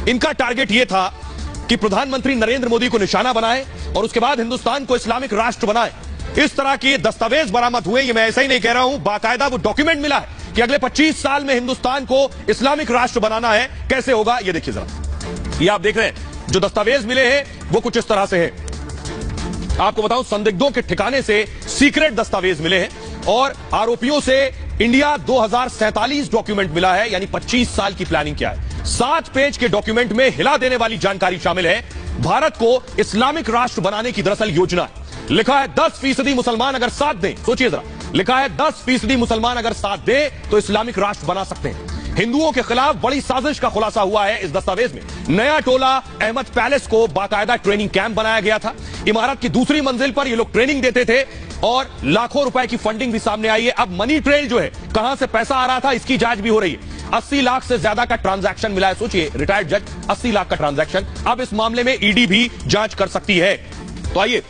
इनका टारगेट यह था कि प्रधानमंत्री नरेंद्र मोदी को निशाना बनाए और उसके बाद हिंदुस्तान को इस्लामिक राष्ट्र बनाए। इस तरह के दस्तावेज बरामद हुए, ये मैं ऐसा ही नहीं कह रहा हूं, बाकायदा वो डॉक्यूमेंट मिला है कि अगले 25 साल में हिंदुस्तान को इस्लामिक राष्ट्र बनाना है। कैसे होगा ये देखिए जरा, ये आप देख रहे हैं जो दस्तावेज मिले हैं वो कुछ इस तरह से है। आपको बताऊं, संदिग्धों के ठिकाने से सीक्रेट दस्तावेज मिले हैं और आरोपियों से इंडिया 2047 डॉक्यूमेंट मिला है, यानी 25 साल की प्लानिंग क्या है। 7 पेज के डॉक्यूमेंट में हिला देने वाली जानकारी शामिल है। भारत को इस्लामिक राष्ट्र बनाने की दरअसल योजना है। लिखा है 10% मुसलमान अगर साथ दें, सोचिए जरा, लिखा है 10% मुसलमान अगर साथ दें तो इस्लामिक राष्ट्र बना सकते हैं। हिंदुओं के खिलाफ बड़ी साजिश का खुलासा हुआ है इस दस्तावेज में। नया टोला अहमद पैलेस को बाकायदा ट्रेनिंग कैंप बनाया गया था। इमारत की दूसरी मंजिल पर ये लोग ट्रेनिंग देते थे और लाखों रुपए की फंडिंग भी सामने आई है। अब मनी ट्रेल जो है, कहां से पैसा आ रहा था इसकी जांच भी हो रही है। 80 लाख से ज्यादा का ट्रांजैक्शन मिला है। सोचिए, रिटायर्ड जज, 80 लाख का ट्रांजैक्शन। अब इस मामले में ईडी भी जांच कर सकती है। तो आइए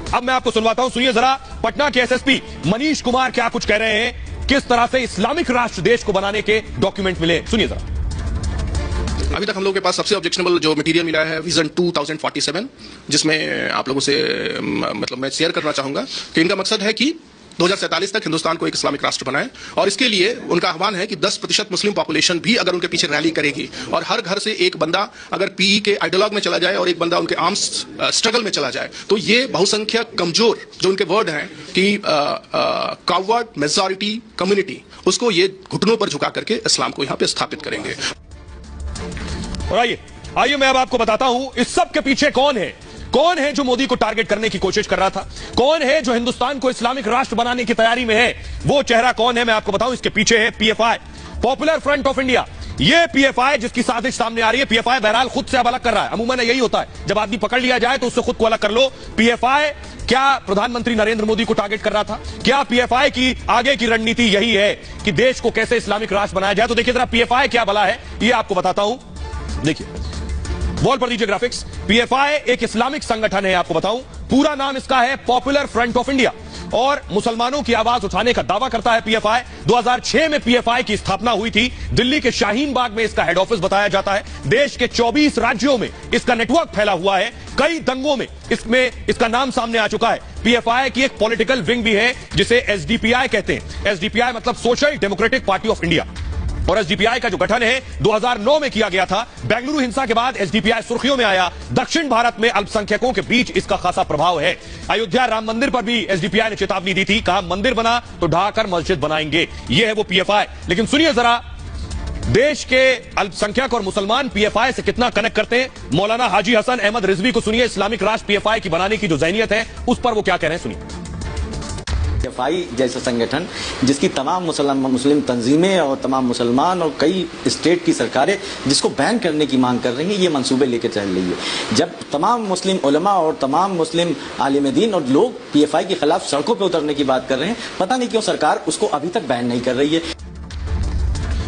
अब मैं आपको सुनवाता हूं, सुनिए जरा पटना के एसएसपी मनीष कुमार क्या कुछ कह रहे हैं, किस तरह से इस्लामिक राष्ट्र देश को बनाने के डॉक्यूमेंट मिले, सुनिए जरा। अभी तक हम लोगों के पास सबसे ऑब्जेक्शनेबल जो मटेरियल मिला है विजन 2047, जिसमें आप लोगों से मतलब मैं शेयर करना चाहूंगा कि इनका मकसद है कि 2047 तक हिंदुस्तान को एक इस्लामिक राष्ट्र बनाए और इसके लिए उनका आह्वान है कि 10% मुस्लिम पॉपुलेशन भी अगर उनके पीछे रैली करेगी और हर घर से एक बंदा अगर पीई के आइडियोलॉग में चला जाए और एक बंदा उनके आर्म्स स्ट्रगल में चला जाए तो ये बहुसंख्यक कमजोर जो उनके वर्ड हैं कि कावर्ड मेजॉरिटी कम्युनिटी, उसको ये घुटनों पर झुका करके इस्लाम को यहां पे स्थापित करेंगे। और आइए मैं अब आपको बताता हूं इस सब के पीछे कौन है। कौन है जो मोदी को टारगेट करने की कोशिश कर रहा था? कौन है जो हिंदुस्तान को इस्लामिक राष्ट्र बनाने की तैयारी में है? वो चेहरा कौन है मैं आपको बताऊं। इसके पीछे है PFI, popular front of India. ये पीएफआई जिसकी साजिश सामने आ रही है। पीएफआई बहरहाल खुद से अब अलग कर रहा है। अमूमन यही होता है, जब आदमी पकड़ लिया जाए तो उससे खुद को अलग कर लो। पीएफआई क्या प्रधानमंत्री नरेंद्र मोदी को टारगेट कर रहा था? क्या पीएफआई की आगे की रणनीति यही है कि देश को कैसे इस्लामिक राष्ट्र बनाया जाए? तो देखिए जरा पीएफआई क्या भला है, ये आपको बताता हूं। देखिए वॉल पर दीजिए ग्राफिक्स। पीएफआई एक इस्लामिक संगठन है, आपको बताऊं पूरा नाम इसका है पॉपुलर फ्रंट ऑफ इंडिया और मुसलमानों की आवाज उठाने का दावा करता है पीएफआई। 2006 में पीएफआई की स्थापना हुई थी। दिल्ली के शाहीन बाग में इसका हेड ऑफिस बताया जाता है। देश के 24 राज्यों में इसका नेटवर्क फैला हुआ है। कई दंगों में इसका नाम सामने आ चुका है। पीएफआई की एक पॉलिटिकल विंग भी है जिसे एसडीपीआई कहते हैं। एसडीपीआई मतलब social democratic party of India. और एसडीपीआई का जो गठन है 2009 में किया गया था। बेंगलुरु हिंसा के बाद एसडीपीआई सुर्खियों में आया। दक्षिण भारत में अल्पसंख्यकों के बीच इसका खासा प्रभाव है। अयोध्या राम मंदिर पर भी एसडीपीआई ने चेतावनी दी थी, कहा मंदिर बना तो ढाकर मस्जिद बनाएंगे। यह है वो पीएफआई। लेकिन सुनिए जरा, देश के अल्पसंख्यक और मुसलमान पीएफआई से कितना कनेक्ट करते हैं। मौलाना हाजी हसन अहमद रिजवी को सुनिए, इस्लामिक राष्ट्र पीएफआई की बनाने की जो जहनियत है उस पर वो क्या कह रहे हैं, सुनिए। पीएफआई जैसा संगठन जिसकी तमाम मुस्लिम तंजीमें और तमाम मुसलमान और कई स्टेट की सरकारें जिसको बैन करने की मांग कर रही हैं, ये मंसूबे लेकर चल रही है। जब तमाम मुस्लिम उलमा और तमाम मुस्लिम आलिम दीन और लोग पीएफआई के खिलाफ सड़कों पर उतरने की बात कर रहे हैं, पता नहीं क्यों सरकार उसको अभी तक बैन नहीं कर रही है।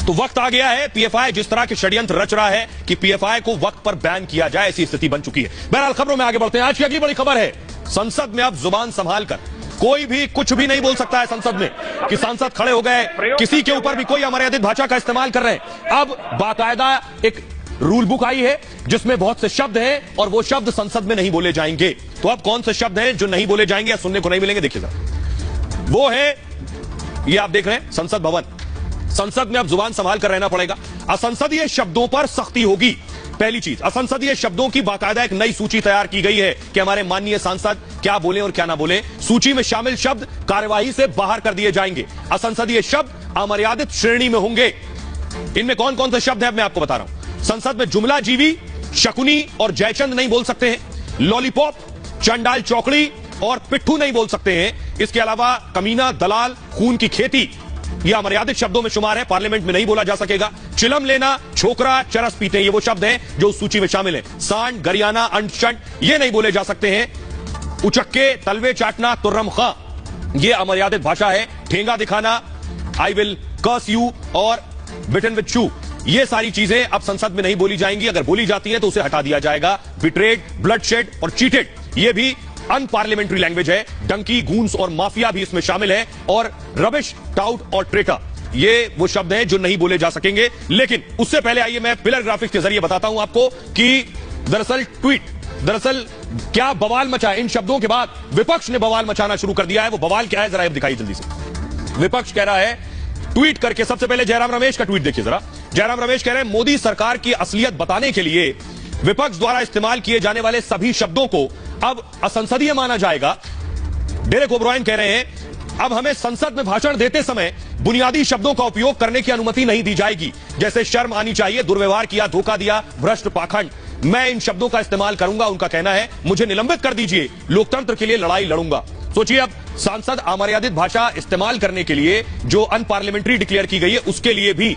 तो वक्त आ गया है, पीएफआई जिस तरह के षड्यंत्र रच रहा है कि पीएफआई को वक्त पर बैन किया जाए, ऐसी स्थिति बन चुकी है। बहरहाल खबरों में आगे बढ़ते हैं। आज की अगली बड़ी खबर है, संसद में अब जुबान संभाल कर कोई भी कुछ भी नहीं बोल सकता है। संसद में कि सांसद खड़े हो गए, किसी के ऊपर भी कोई अमर्यादित भाषा का इस्तेमाल कर रहे हैं। अब बाकायदा एक रूल बुक आई है जिसमें बहुत से शब्द हैं और वो शब्द संसद में नहीं बोले जाएंगे। तो अब कौन से शब्द हैं जो नहीं बोले जाएंगे या सुनने को नहीं मिलेंगे, देखिएगा। वो है, ये आप देख रहे हैं, संसद भवन। संसद में अब जुबान संभाल कर रहना पड़ेगा। असंसदीय शब्दों पर सख्ती होगी। पहली चीज, असंसदीय शब्दों की बाकायदा एक नई सूची तैयार की गई है कि हमारे माननीय सांसद क्या बोले और क्या ना बोले। सूची में शामिल शब्द कार्यवाही से बाहर कर दिए जाएंगे। असंसदीय शब्द अमर्यादित श्रेणी में होंगे। इनमें कौन कौन से शब्द हैं मैं आपको बता रहा हूं। संसद में जुमला जीवी, शकुनी और जयचंद नहीं बोल सकते हैं। लॉलीपॉप, चंडाल चौकड़ी और पिट्ठू नहीं बोल सकते हैं। इसके अलावा कमीना, दलाल, खून की खेती, यह अमर्यादित शब्दों में शुमार है, पार्लियामेंट में नहीं बोला जा सकेगा। चिलम लेना, छोकरा, चरस पीते, ये वो शब्द हैं जो उस सूची में शामिल हैं। सांड, गरियाना, अंट, ये नहीं बोले जा सकते हैं। उचक्के, तलवे चाटना, तुर्रम खां, ये अमर्यादित भाषा है। ठेंगा दिखाना, आई विल कर्स यू और बिटन विद चू, ये सारी चीजें अब संसद में नहीं बोली जाएंगी। अगर बोली जाती हैं तो उसे हटा दिया जाएगा। बिट्रेड, ब्लडशेड और चीटेड, ये भी अनपार्लियामेंट्री लैंग्वेज है। डंकी, गूंस और माफिया भी इसमें शामिल है। और रबिश, टाउट और ट्रेटर, ये वो शब्द हैं जो नहीं बोले जा सकेंगे। लेकिन उससे पहले आइए मैं पिलर ग्राफिक्स के जरिए बताता हूं आपको कि दरअसल क्या बवाल मचा है। इन शब्दों के बाद विपक्ष ने बवाल मचाना शुरू कर दिया है। वो बवाल क्या है जरा अब दिखाइए जल्दी से। विपक्ष कह रहा है ट्वीट करके, सबसे पहले जयराम रमेश का ट्वीट देखिए जरा। जयराम रमेश कह रहे हैं मोदी सरकार की असलियत बताने के लिए विपक्ष द्वारा इस्तेमाल किए जाने वाले सभी शब्दों को अब असंसदीय माना जाएगा। डेरेक ओब्रायन कह रहे हैं अब हमें संसद में भाषण देते समय बुनियादी शब्दों का उपयोग करने की अनुमति नहीं दी जाएगी, जैसे शर्म आनी चाहिए, दुर्व्यवहार किया, धोखा दिया, भ्रष्ट, पाखंड। मैं इन शब्दों का इस्तेमाल करूंगा। उनका कहना है मुझे निलंबित कर दीजिए, लोकतंत्र के लिए लड़ाई लड़ूंगा। सोचिए अब सांसद अमर्यादित भाषा इस्तेमाल करने के लिए जो अनपार्लियामेंट्री डिक्लेयर की गई है उसके लिए भी